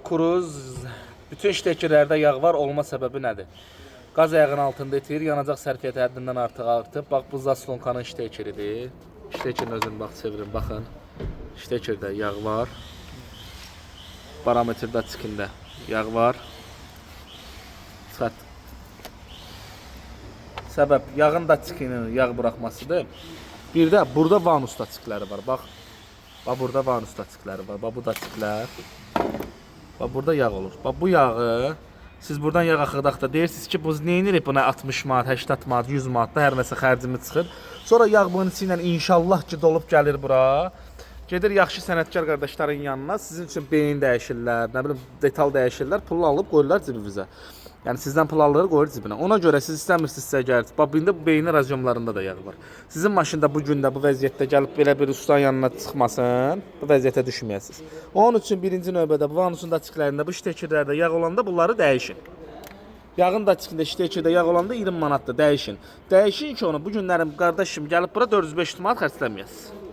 Kruz bütün ştekerlərdə yağ var, olma səbəbi nədir? Qaz ayağının altında itir, yanacaq sərfiyyatı həddindən artıq artıb. Bax, bu Zaslonkanın ştekeridir. Ştekerin özünü bax, çevirin, baxın. Ştekerdə yağ var. Barometr daçikində yağ var. Çıxart. Səbəb yağın daçikinin yağ buraxmasıdır. Bir də burada vanus daçikləri var. Bax. Bax burada vanus daçikləri var. Bax bu daçiklər. Bax burada yağ olur. Bax bu yağı siz buradan yağ axıdaqda deyirsiniz ki, bu neyinirik buna 60 manat, 80 manat, 100 manat da hər nəsə xərcimi çıxır. Sonra yağ bunun içi ilə inşallah ki dolub gəlir bura. Gedir yaxşı sənətkar qardaşların yanına, sizin üçün beyin dəyişirlər, nə bilim detal dəyişirlər, pulu alıb qoyurlar cibinizə. Yəni sizdən pul alır, qoyur cibinə. Ona görə siz istəmirsinizsə gəlir. Bax bində bu beyin radyomlarında da yağ var. Sizin maşında bu gündə bu vəziyyətdə gəlib belə bir ustanın yanına çıxmasın, bu vəziyyətə düşməyəsiniz. Onun üçün birinci növbədə bu vanusun daçiklərində, bu ştekirlərdə yağ olanda bunları dəyişin. Yağın daçikində, ştekirdə yağ olanda 20 manatdır, dəyişin. Dəyişin ki onu bu günlərim qardaşım gəlib bura 400-500 manat xərcləməyəsiniz.